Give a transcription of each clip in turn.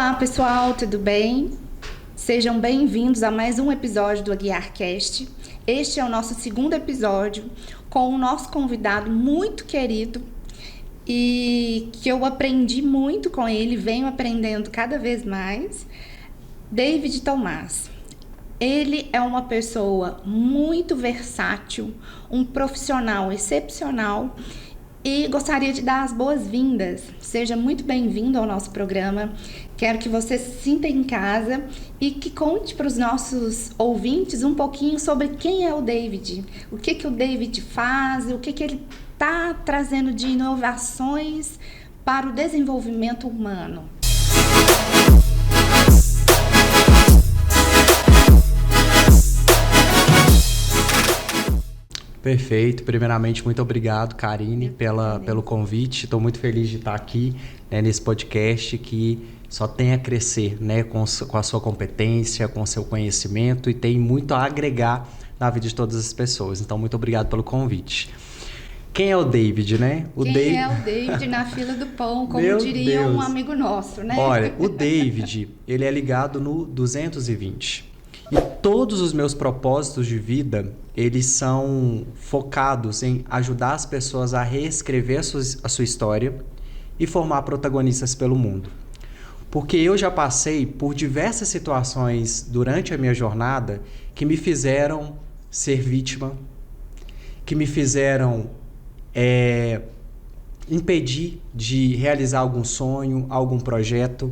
Olá pessoal, tudo bem? Sejam bem-vindos a mais um episódio do AguiarCast. Este é o nosso segundo episódio com o nosso convidado muito querido e que eu aprendi muito com ele, venho aprendendo cada vez mais, David Tomás. Ele é uma pessoa muito versátil, um profissional excepcional e gostaria de dar as boas-vindas. Seja muito bem-vindo ao nosso programa. Quero que você se sinta em casa e que conte para os nossos ouvintes um pouquinho sobre quem é o David, o que o David faz, o que ele está trazendo de inovações para o desenvolvimento humano. Perfeito. Primeiramente, muito obrigado, Karine, pelo convite. Estou muito feliz de estar aqui, nesse podcast que só tem a crescer, com a sua competência, com o seu conhecimento e tem muito a agregar na vida de todas as pessoas. Então, muito obrigado pelo convite. Quem é o David, né? Quem é o David na fila do pão, como diria um amigo nosso, né? Olha, o David, ele é ligado no 220. E todos os meus propósitos de vida, eles são focados em ajudar as pessoas a reescrever a sua história e formar protagonistas pelo mundo. Porque eu já passei por diversas situações durante a minha jornada que me fizeram ser vítima, que me fizeram impedir de realizar algum sonho, algum projeto.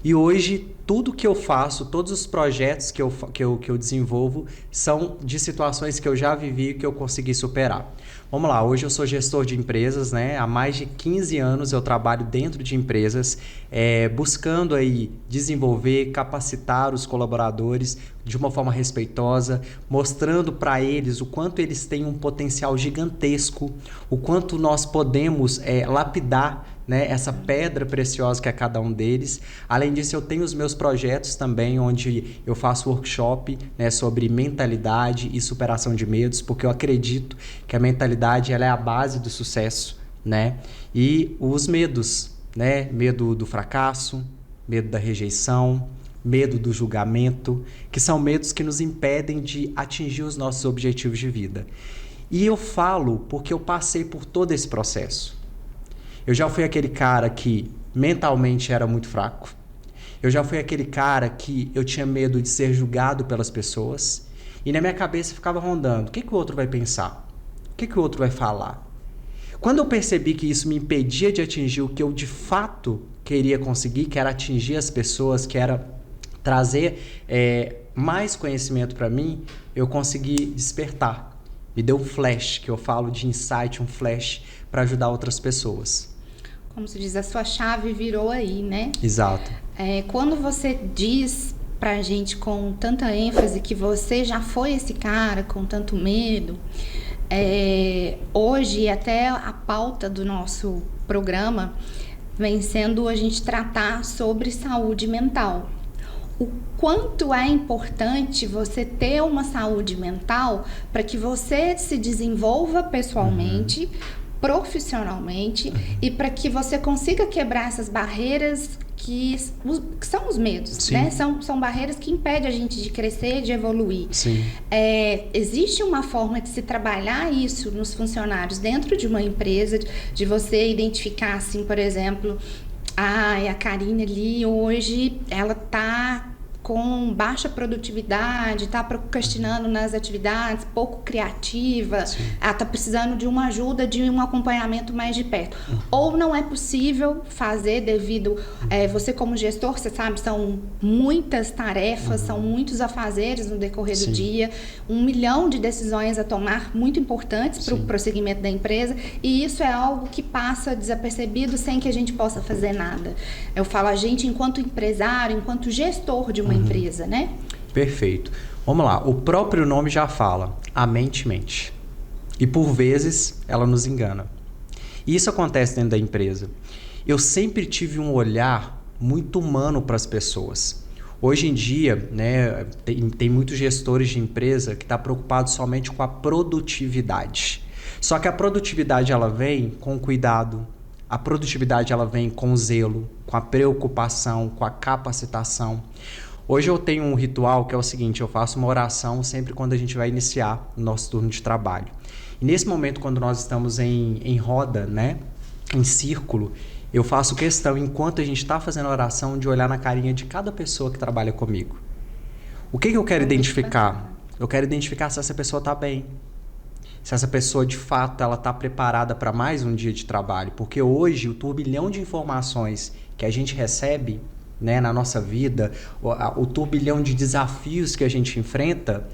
E hoje, tudo que eu faço, todos os projetos que eu desenvolvo são de situações que eu já vivi e que eu consegui superar. Vamos lá, hoje eu sou gestor de empresas, Há mais de 15 anos eu trabalho dentro de empresas, buscando aí desenvolver, capacitar os colaboradores de uma forma respeitosa, mostrando para eles o quanto eles têm um potencial gigantesco, o quanto nós podemos lapidar essa pedra preciosa que é cada um deles. Além disso, eu tenho os meus projetos também, onde eu faço workshop sobre mentalidade e superação de medos, porque eu acredito que a mentalidade ela é a base do sucesso, E os medos, Medo do fracasso, medo da rejeição, medo do julgamento, que são medos que nos impedem de atingir os nossos objetivos de vida. E eu falo porque eu passei por todo esse processo. Eu já fui aquele cara que mentalmente era muito fraco. Eu já fui aquele cara que eu tinha medo de ser julgado pelas pessoas. E na minha cabeça ficava rondando, o que o outro vai pensar? O que o outro vai falar? Quando eu percebi que isso me impedia de atingir o que eu de fato queria conseguir, que era atingir as pessoas, que era trazer mais conhecimento para mim, eu consegui despertar. Me deu um flash, que eu falo de insight, um flash para ajudar outras pessoas. Como se diz, a sua chave virou aí, Exato. Quando você diz pra gente com tanta ênfase que você já foi esse cara com tanto medo, hoje até a pauta do nosso programa vem sendo a gente tratar sobre saúde mental. O quanto é importante você ter uma saúde mental para que você se desenvolva pessoalmente, profissionalmente e para que você consiga quebrar essas barreiras que são os medos, São barreiras que impedem a gente de crescer, de evoluir. Sim. Existe uma forma de se trabalhar isso nos funcionários dentro de uma empresa, de você identificar, assim, por exemplo, a Karine ali hoje, ela tá com baixa produtividade, está procrastinando nas atividades, pouco criativa, ela está precisando de uma ajuda, de um acompanhamento mais de perto. Ou não é possível fazer devido... você como gestor, você sabe, são muitas tarefas, são muitos afazeres no decorrer do dia, 1 milhão de decisões a tomar, muito importantes para o prosseguimento da empresa, e isso é algo que passa desapercebido sem que a gente possa fazer nada. Eu falo a gente enquanto empresário, enquanto gestor de uma empresa, Perfeito. Vamos lá, o próprio nome já fala, a mente mente. E por vezes ela nos engana. E isso acontece dentro da empresa. Eu sempre tive um olhar muito humano para as pessoas. Hoje em dia, tem muitos gestores de empresa que estão preocupados somente com a produtividade. Só que a produtividade ela vem com cuidado, A produtividade ela vem com o zelo, com a preocupação, com a capacitação. Hoje eu tenho um ritual que é o seguinte, eu faço uma oração sempre quando a gente vai iniciar o nosso turno de trabalho. E nesse momento, quando nós estamos em roda, né, em círculo, eu faço questão, enquanto a gente está fazendo a oração, de olhar na carinha de cada pessoa que trabalha comigo. O que eu quero identificar? Eu quero identificar se essa pessoa está bem. Se essa pessoa, de fato, ela está preparada para mais um dia de trabalho. Porque hoje, o turbilhão de informações que a gente recebe, né, na nossa vida, o turbilhão de desafios que a gente enfrenta,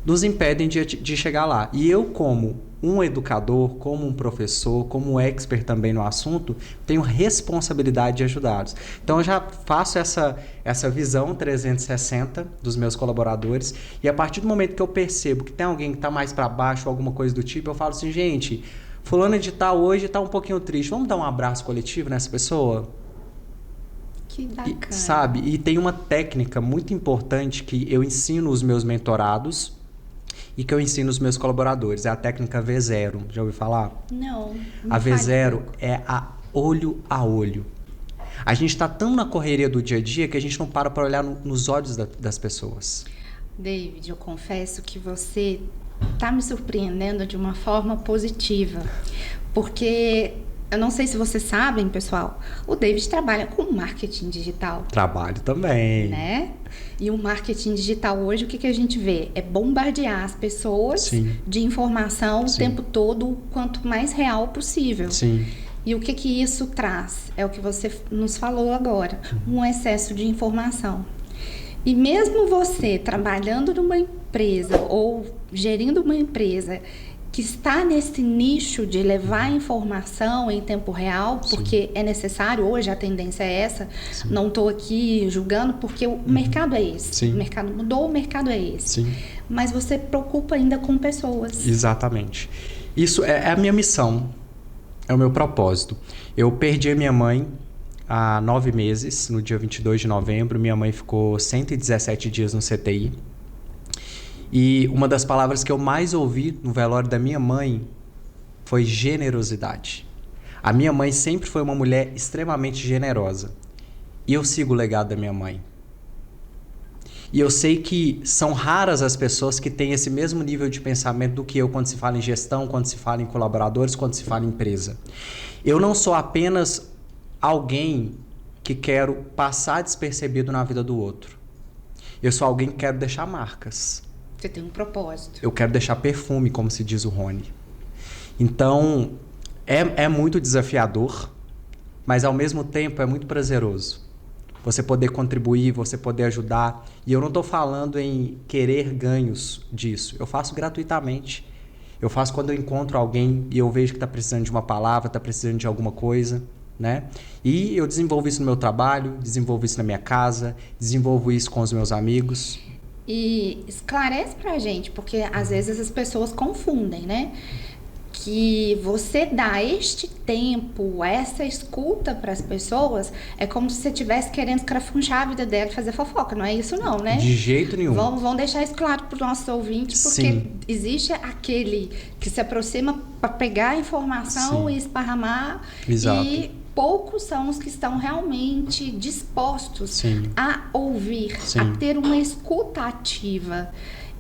nos impedem de chegar lá. E eu, como um educador, como um professor, como um expert também no assunto, tenho responsabilidade de ajudá-los. Então, eu já faço essa visão 360 dos meus colaboradores, e a partir do momento que eu percebo que tem alguém que está mais para baixo, alguma coisa do tipo, eu falo assim, gente, fulano de tal hoje está um pouquinho triste, vamos dar um abraço coletivo nessa pessoa? Que bacana. Sabe? E tem uma técnica muito importante que eu ensino os meus mentorados e que eu ensino os meus colaboradores. É a técnica V0. Já ouviu falar? Não. A V0 é a olho a olho. A gente está tão na correria do dia a dia que a gente não para olhar nos olhos das pessoas. David, eu confesso que você está me surpreendendo de uma forma positiva. Porque... eu não sei se vocês sabem, pessoal, o David trabalha com marketing digital. Trabalho também. Né? E o marketing digital hoje, o que a gente vê? É bombardear as pessoas Sim. de informação Sim. o tempo todo, o quanto mais real possível. Sim. E o que isso traz? É o que você nos falou agora, um excesso de informação. E mesmo você trabalhando numa empresa ou gerindo uma empresa que está nesse nicho de levar informação em tempo real, porque é necessário, hoje a tendência é essa, Sim. Não estou aqui julgando, porque o mercado é esse, Sim. O mercado mudou, o mercado é esse. Sim. Mas você preocupa ainda com pessoas. Exatamente. Isso é a minha missão, é o meu propósito. Eu perdi a minha mãe há 9 meses, no dia 22 de novembro, minha mãe ficou 117 dias no CTI. E uma das palavras que eu mais ouvi no velório da minha mãe foi generosidade. A minha mãe sempre foi uma mulher extremamente generosa. E eu sigo o legado da minha mãe. E eu sei que são raras as pessoas que têm esse mesmo nível de pensamento do que eu quando se fala em gestão, quando se fala em colaboradores, quando se fala em empresa. Eu não sou apenas alguém que quero passar despercebido na vida do outro. Eu sou alguém que quero deixar marcas. Você tem um propósito. Eu quero deixar perfume, como se diz o Rony. Então, é muito desafiador, mas ao mesmo tempo é muito prazeroso. Você poder contribuir, você poder ajudar. E eu não estou falando em querer ganhos disso. Eu faço gratuitamente. Eu faço quando eu encontro alguém e eu vejo que está precisando de uma palavra, está precisando de alguma coisa, né? E eu desenvolvo isso no meu trabalho, desenvolvo isso na minha casa, desenvolvo isso com os meus amigos. E esclarece pra gente, porque às vezes as pessoas confundem, né? Que você dá este tempo, essa escuta para as pessoas, é como se você estivesse querendo escrafunchar a vida dela e fazer fofoca. Não é isso não, né? De jeito nenhum. Vamos deixar isso claro para os nossos ouvintes, porque Sim. existe aquele que se aproxima para pegar a informação Sim. e esparramar. Exato. E poucos são os que estão realmente dispostos Sim. a ouvir, Sim. a ter uma escuta ativa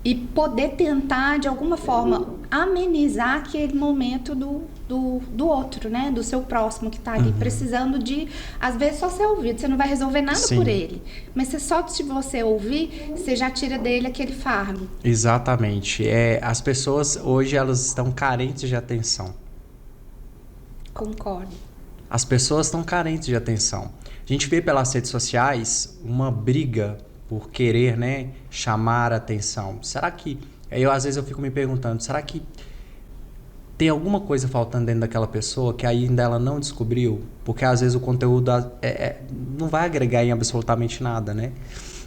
e poder tentar, de alguma forma, amenizar aquele momento do outro, né? Do seu próximo que está ali precisando de, às vezes, só ser ouvido. Você não vai resolver nada Sim. por ele. Mas só de você ouvir, você já tira dele aquele fardo. Exatamente. As pessoas hoje elas estão carentes de atenção. Concordo. As pessoas estão carentes de atenção. A gente vê pelas redes sociais uma briga por querer, né, chamar a atenção. Será que... às vezes eu fico me perguntando, será que tem alguma coisa faltando dentro daquela pessoa que ainda ela não descobriu? Porque às vezes o conteúdo não vai agregar em absolutamente nada, né?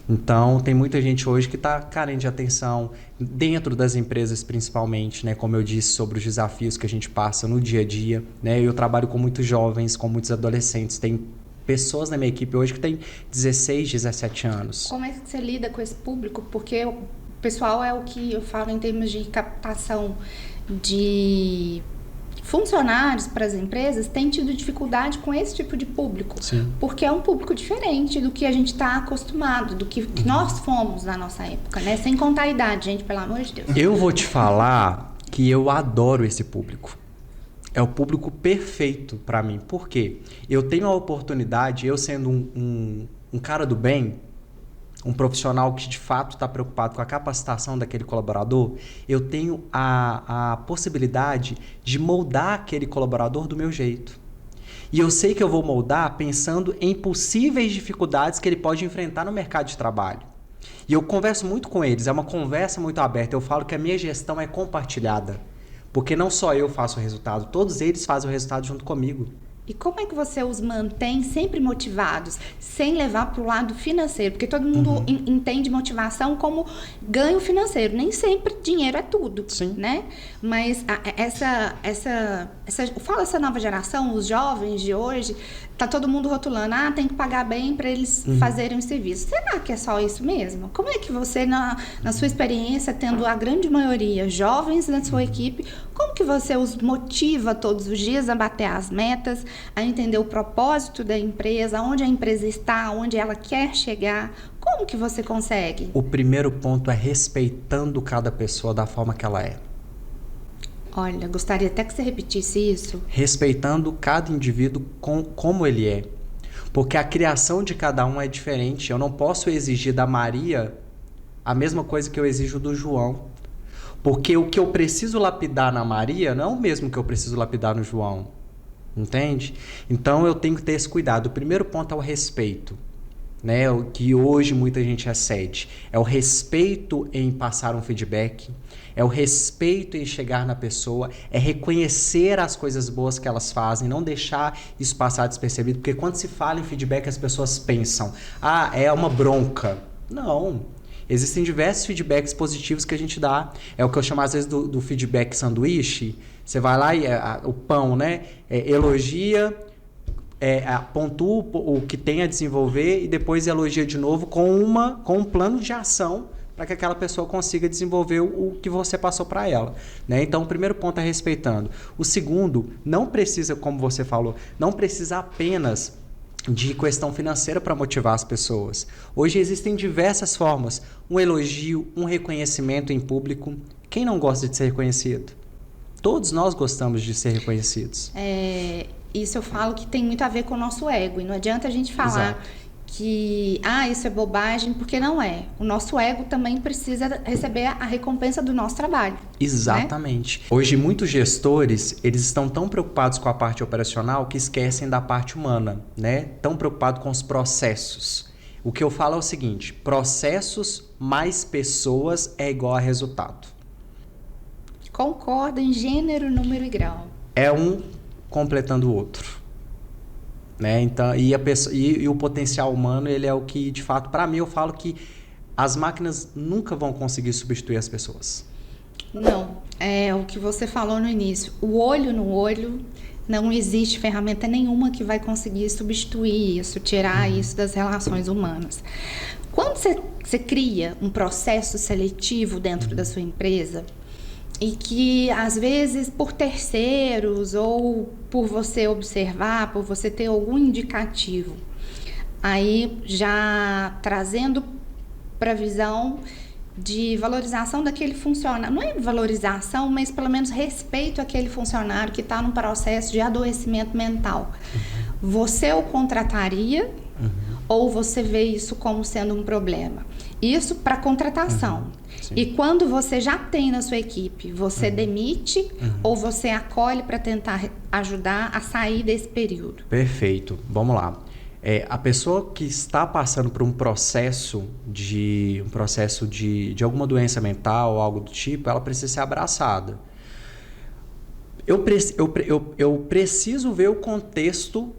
Então, tem muita gente hoje que está carente de atenção, dentro das empresas principalmente, né? Como eu disse, sobre os desafios que a gente passa no dia a dia, né? Eu trabalho com muitos jovens, com muitos adolescentes. Tem pessoas na minha equipe hoje que têm 16, 17 anos. Como é que você lida com esse público? Porque o pessoal é o que eu falo em termos de captação de funcionários para as empresas têm tido dificuldade com esse tipo de público. Sim. Porque é um público diferente do que a gente está acostumado, do que nós fomos na nossa época, né? Sem contar a idade, gente, pelo amor de Deus. Eu vou te falar que eu adoro esse público. É o público perfeito para mim. Por quê? Eu tenho a oportunidade, eu sendo um cara do bem, um profissional que de fato está preocupado com a capacitação daquele colaborador, eu tenho a possibilidade de moldar aquele colaborador do meu jeito. E eu sei que eu vou moldar pensando em possíveis dificuldades que ele pode enfrentar no mercado de trabalho. E eu converso muito com eles, é uma conversa muito aberta. Eu falo que a minha gestão é compartilhada. Porque não só eu faço o resultado, todos eles fazem o resultado junto comigo. E como é que você os mantém sempre motivados, sem levar para o lado financeiro? Porque todo mundo entende motivação como ganho financeiro. Nem sempre dinheiro é tudo, Sim. Né? Mas fala essa nova geração, os jovens de hoje, tá todo mundo rotulando, tem que pagar bem para eles fazerem o serviço. Será que é só isso mesmo? Como é que você, na sua experiência, tendo a grande maioria jovens na sua equipe, como que você os motiva todos os dias a bater as metas, a entender o propósito da empresa, onde a empresa está, onde ela quer chegar? Como que você consegue? O primeiro ponto é respeitando cada pessoa da forma que ela é. Olha, gostaria até que você repetisse isso. Respeitando cada indivíduo como ele é. Porque a criação de cada um é diferente. Eu não posso exigir da Maria a mesma coisa que eu exijo do João. Porque o que eu preciso lapidar na Maria não é o mesmo que eu preciso lapidar no João. Entende? Então eu tenho que ter esse cuidado. O primeiro ponto é o respeito, né? O que hoje muita gente excede. É o respeito em passar um feedback, é o respeito em chegar na pessoa, é reconhecer as coisas boas que elas fazem, não deixar isso passar despercebido, porque quando se fala em feedback as pessoas pensam, é uma bronca. Não. Existem diversos feedbacks positivos que a gente dá. É o que eu chamo às vezes do feedback sanduíche. Você vai lá e o pão, né? Elogia, pontua o que tem a desenvolver e depois elogia de novo com um plano de ação para que aquela pessoa consiga desenvolver o que você passou para ela, né? Então, o primeiro ponto é respeitando. O segundo, não precisa, como você falou, não precisa apenas de questão financeira para motivar as pessoas. Hoje existem diversas formas. Um elogio, um reconhecimento em público. Quem não gosta de ser reconhecido? Todos nós gostamos de ser reconhecidos. Isso eu falo que tem muito a ver com o nosso ego. E não adianta a gente falar Exato. que isso é bobagem, porque não é. O nosso ego também precisa receber a recompensa do nosso trabalho. Exatamente. Né? Hoje, muitos gestores, eles estão tão preocupados com a parte operacional que esquecem da parte humana, né? Tão preocupados com os processos. O que eu falo é o seguinte, processos mais pessoas é igual a resultado. Concordo em gênero, número e grau. É um completando o outro. Né? Então, e o potencial humano, ele é o que, de fato, para mim, eu falo que as máquinas nunca vão conseguir substituir as pessoas. Não, é o que você falou no início. O olho no olho, não existe ferramenta nenhuma que vai conseguir substituir isso, tirar isso das relações humanas. Quando você cria um processo seletivo dentro da sua empresa, e que, às vezes, por terceiros ou por você observar, por você ter algum indicativo, aí já trazendo para a visão de valorização daquele funcionário, não é valorização, mas pelo menos respeito àquele funcionário que está num processo de adoecimento mental. Você o contrataria ou você vê isso como sendo um problema? Isso para contratação. E quando você já tem na sua equipe, você demite ou você acolhe para tentar ajudar a sair desse período? Perfeito. Vamos lá. A pessoa que está passando por um processo de alguma doença mental ou algo do tipo, ela precisa ser abraçada. Eu preciso ver o contexto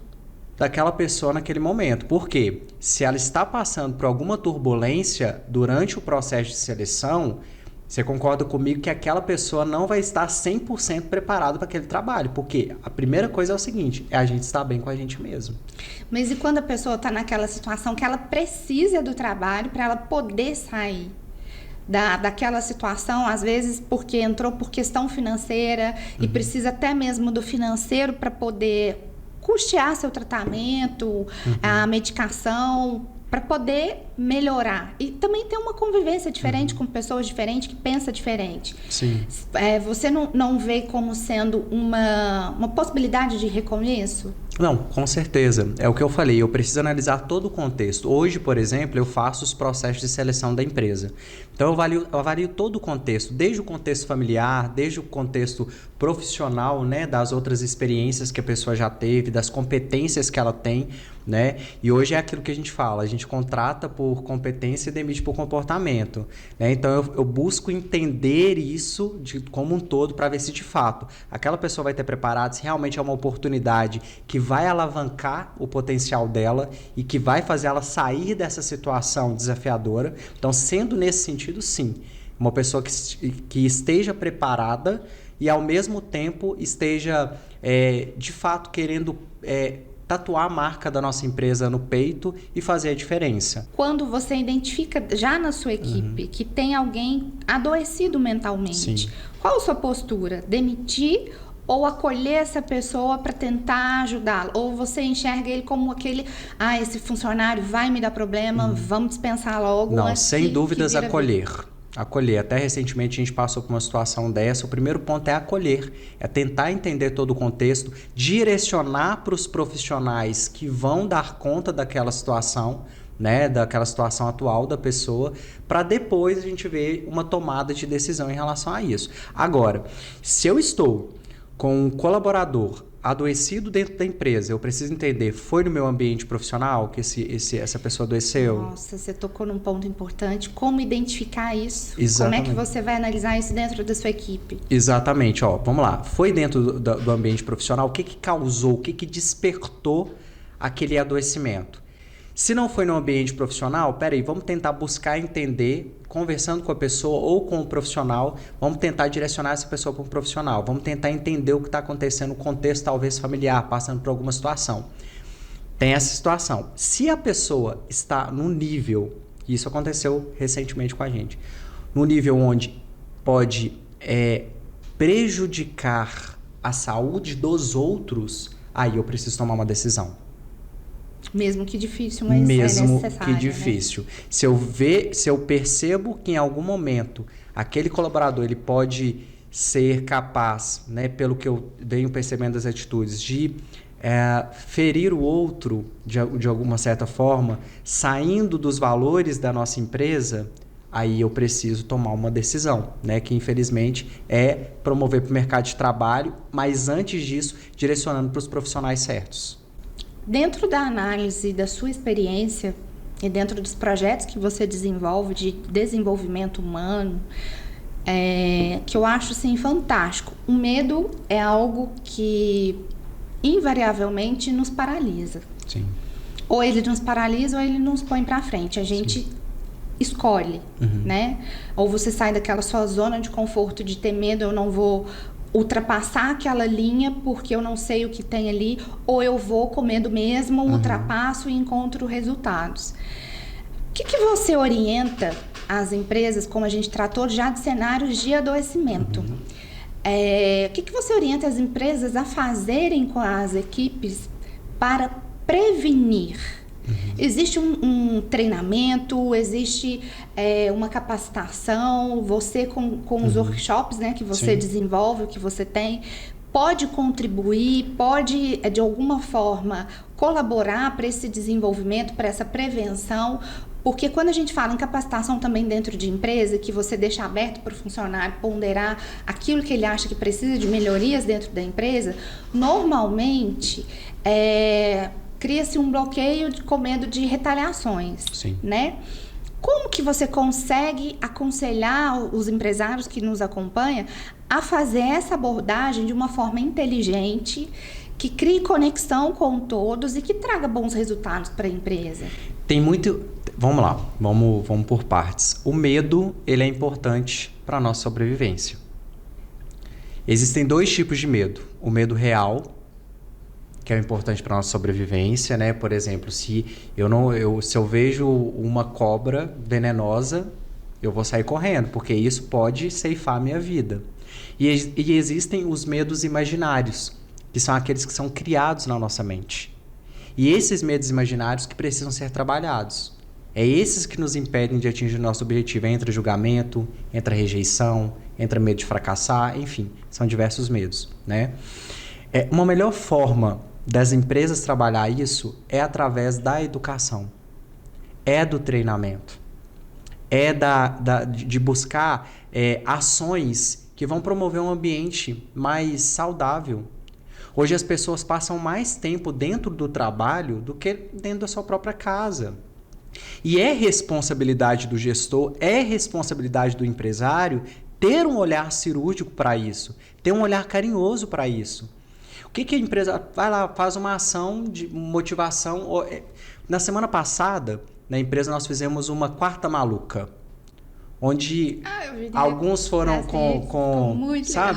daquela pessoa naquele momento. Por quê? Se ela está passando por alguma turbulência durante o processo de seleção, você concorda comigo que aquela pessoa não vai estar 100% preparada para aquele trabalho. Porque a primeira coisa é o seguinte, é a gente estar bem com a gente mesmo. Mas e quando a pessoa está naquela situação que ela precisa do trabalho para ela poder sair? daquela situação, às vezes porque entrou por questão financeira e precisa até mesmo do financeiro para poder custear seu tratamento, a medicação, para poder melhorar. E também ter uma convivência diferente com pessoas diferentes, que pensam diferente. Sim. Você não vê como sendo uma possibilidade de recomeço? Não, com certeza. É o que eu falei, eu preciso analisar todo o contexto. Hoje, por exemplo, eu faço os processos de seleção da empresa. Então, eu avalio todo o contexto, desde o contexto familiar, desde o contexto profissional, né, das outras experiências que a pessoa já teve, das competências que ela tem, né? E hoje é aquilo que a gente fala, a gente contrata por competência e demite por comportamento, né? Então, eu busco entender isso como um todo para ver se, de fato, aquela pessoa vai ter preparado, se realmente é uma oportunidade que vai alavancar o potencial dela e que vai fazer ela sair dessa situação desafiadora. Então, sendo nesse sentido, sim, uma pessoa que esteja preparada e, ao mesmo tempo, esteja, de fato, querendo tatuar a marca da nossa empresa no peito e fazer a diferença. Quando você identifica já na sua equipe que tem alguém adoecido mentalmente, Sim. qual a sua postura? Demitir ou acolher essa pessoa para tentar ajudá-la? Ou você enxerga ele como aquele, esse funcionário vai me dar problema, vamos dispensar logo? Não, sem dúvidas acolher. Acolher. Até recentemente a gente passou por uma situação dessa. O primeiro ponto é acolher, é tentar entender todo o contexto, direcionar para os profissionais que vão dar conta daquela situação, né, daquela situação atual da pessoa, para depois a gente ver uma tomada de decisão em relação a isso. Agora, se eu estou com um colaborador adoecido dentro da empresa, eu preciso entender, foi no meu ambiente profissional que essa pessoa adoeceu? Nossa, você tocou num ponto importante. Como identificar isso? Exatamente. Como é que você vai analisar isso dentro da sua equipe? Exatamente. Vamos lá. Foi dentro do ambiente profissional, o que causou, o que despertou aquele adoecimento? Se não foi no ambiente profissional, peraí, vamos tentar buscar entender, conversando com a pessoa ou com o profissional, vamos tentar direcionar essa pessoa para um profissional, vamos tentar entender o que está acontecendo no contexto talvez familiar, passando por alguma situação. Tem essa situação. Se a pessoa está num nível, e isso aconteceu recentemente com a gente, no nível onde pode prejudicar a saúde dos outros, aí eu preciso tomar uma decisão. Mesmo que difícil, mas mesmo é necessário. Que difícil. Né? Se eu percebo que em algum momento aquele colaborador ele pode ser capaz, né, pelo que eu venho percebendo das atitudes, de ferir o outro de alguma certa forma, saindo dos valores da nossa empresa, aí eu preciso tomar uma decisão, né, que infelizmente é promover para o mercado de trabalho, mas antes disso, direcionando para os profissionais certos. Dentro da análise da sua experiência e dentro dos projetos que você desenvolve de desenvolvimento humano, que eu acho assim, fantástico. O medo é algo que invariavelmente nos paralisa. Sim. Ou ele nos paralisa ou ele nos põe para frente. A gente escolhe, né? Ou você sai daquela sua zona de conforto de ter medo, eu não vou ultrapassar aquela linha porque eu não sei o que tem ali, ou eu vou com medo mesmo, ultrapasso e encontro resultados. O que você orienta as empresas, como a gente tratou já de cenários de adoecimento? O que você orienta as empresas a fazerem com as equipes para prevenir? Existe um treinamento, existe uma capacitação, você com os workshops, né, que você desenvolve, que você tem, pode contribuir, pode de alguma forma colaborar para esse desenvolvimento, para essa prevenção, porque quando a gente fala em capacitação também dentro de empresa, que você deixa aberto para o funcionário ponderar aquilo que ele acha que precisa de melhorias dentro da empresa, normalmente cria-se um bloqueio com medo de retaliações, né? Como que você consegue aconselhar os empresários que nos acompanham a fazer essa abordagem de uma forma inteligente, que crie conexão com todos e que traga bons resultados para a empresa? Tem muito... Vamos lá, vamos por partes. O medo, ele é importante para a nossa sobrevivência. Existem dois tipos de medo. O medo real, que é importante para a nossa sobrevivência, né? Por exemplo, se eu vejo uma cobra venenosa, eu vou sair correndo, porque isso pode ceifar a minha vida. E existem os medos imaginários, que são aqueles que são criados na nossa mente. E esses medos imaginários que precisam ser trabalhados. É esses que nos impedem de atingir o nosso objetivo. Entra julgamento, entra rejeição, entra medo de fracassar, enfim, são diversos medos, né? Uma melhor forma das empresas trabalhar isso é através da educação, é do treinamento, é de buscar ações que vão promover um ambiente mais saudável. Hoje as pessoas passam mais tempo dentro do trabalho do que dentro da sua própria casa. E é responsabilidade do gestor, é responsabilidade do empresário ter um olhar cirúrgico para isso, ter um olhar carinhoso para isso. O que a empresa vai lá, faz uma ação de motivação? Na semana passada, na empresa nós fizemos uma quarta maluca, onde alguns foram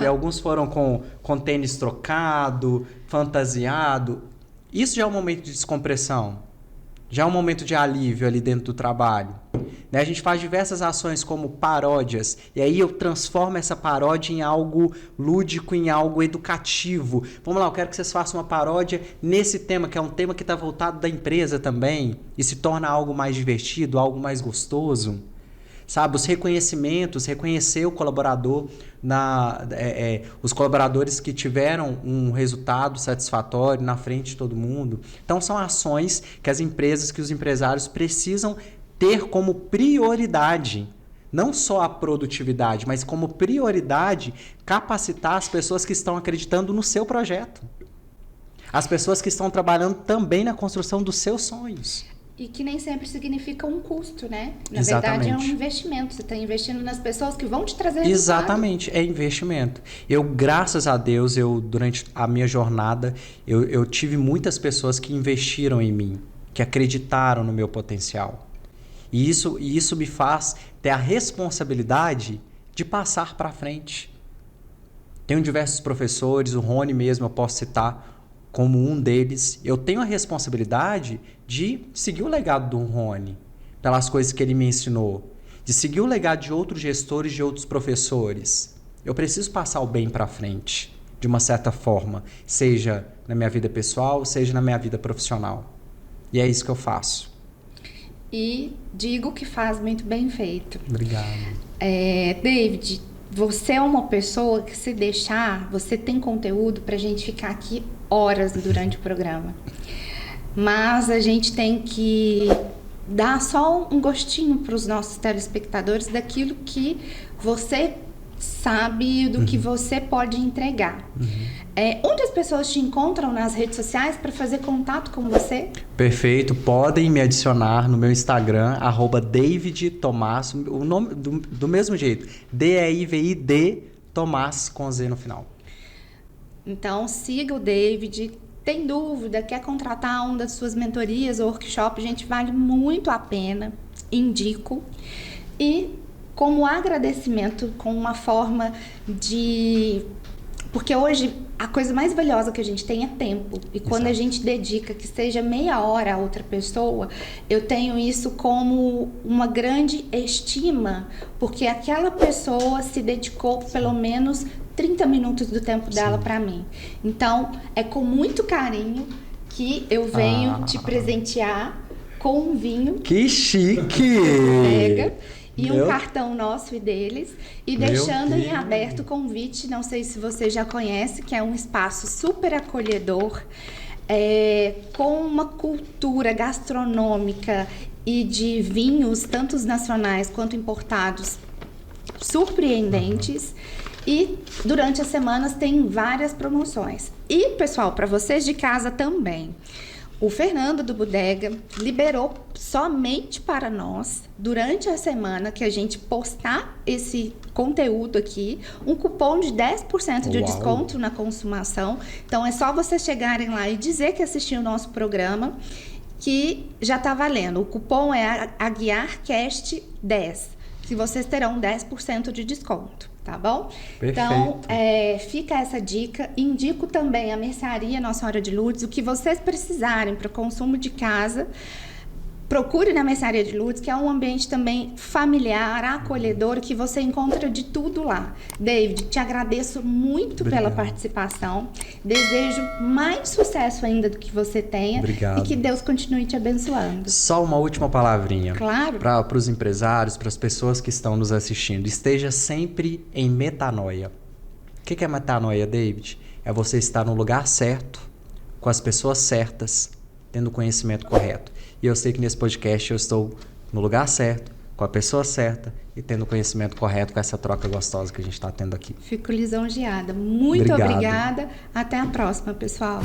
alguns foram com tênis trocado, fantasiado. Isso já é um momento de descompressão, já é um momento de alívio ali dentro do trabalho. Né? A gente faz diversas ações como paródias, e aí eu transformo essa paródia em algo lúdico, em algo educativo. Vamos lá, eu quero que vocês façam uma paródia nesse tema, que é um tema que está voltado da empresa também, e se torna algo mais divertido, algo mais gostoso. Sabe, os reconhecimentos, reconhecer o colaborador, os colaboradores que tiveram um resultado satisfatório na frente de todo mundo. Então, são ações que as empresas, que os empresários precisam ter como prioridade. Não só a produtividade, mas como prioridade capacitar as pessoas que estão acreditando no seu projeto. As pessoas que estão trabalhando também na construção dos seus sonhos. E que nem sempre significa um custo, né? Na Exatamente. verdade, é um investimento. Você está investindo nas pessoas que vão te trazer resultado. Exatamente, é investimento. Graças a Deus, durante a minha jornada, eu tive muitas pessoas que investiram em mim, que acreditaram no meu potencial. E isso me faz ter a responsabilidade de passar para frente. Tenho diversos professores, o Rony mesmo eu posso citar como um deles. Eu tenho a responsabilidade de seguir o legado do Rony, pelas coisas que ele me ensinou, de seguir o legado de outros gestores, de outros professores. Eu preciso passar o bem para frente, de uma certa forma, seja na minha vida pessoal, seja na minha vida profissional. E é isso que eu faço. E digo que faz muito bem feito. Obrigado. David, você é uma pessoa que, se deixar, você tem conteúdo pra gente ficar aqui horas durante o programa. Mas a gente tem que dar só um gostinho para os nossos telespectadores daquilo que você sabe, do que você pode entregar. Onde as pessoas te encontram nas redes sociais para fazer contato com você? Perfeito, podem me adicionar no meu Instagram, @DavidTomás, o nome do mesmo jeito, DEIVID Tomás com Z no final. Então siga o David. Tem dúvida, quer contratar uma das suas mentorias ou workshops, gente, vale muito a pena, indico. E como agradecimento, com uma forma de... Porque hoje a coisa mais valiosa que a gente tem é tempo. E quando a gente dedica, que seja meia hora a outra pessoa, eu tenho isso como uma grande estima, porque aquela pessoa se dedicou pelo menos 30 minutos do tempo dela para mim. Então, é com muito carinho que eu venho te presentear com um vinho. Que chique! E um cartão nosso e deles. E deixando em aberto o convite, não sei se você já conhece, que é um espaço super acolhedor, com uma cultura gastronômica e de vinhos, tanto os nacionais quanto importados, surpreendentes. E durante as semanas tem várias promoções. E, pessoal, para vocês de casa também, o Fernando do Bodega liberou somente para nós, durante a semana que a gente postar esse conteúdo aqui, um cupom de 10% de desconto na consumação. Então, é só vocês chegarem lá e dizer que assistiu o nosso programa, que já está valendo. O cupom é AguiarCast10, que vocês terão 10% de desconto. Tá bom? Perfeito. Então, fica essa dica. Indico também a mercearia Nossa Senhora de Lourdes, o que vocês precisarem para consumo de casa. Procure na Mercearia de Lourdes, que é um ambiente também familiar, acolhedor, que você encontra de tudo lá. David, te agradeço muito pela participação. Desejo mais sucesso ainda do que você tenha. Obrigado. E que Deus continue te abençoando. Só uma última palavrinha. Claro. Para os empresários, para as pessoas que estão nos assistindo. Esteja sempre em metanoia. O que é metanoia, David? É você estar no lugar certo, com as pessoas certas, tendo o conhecimento correto. E eu sei que nesse podcast eu estou no lugar certo, com a pessoa certa e tendo o conhecimento correto com essa troca gostosa que a gente está tendo aqui. Fico lisonjeada. Muito obrigada. Até a próxima, pessoal.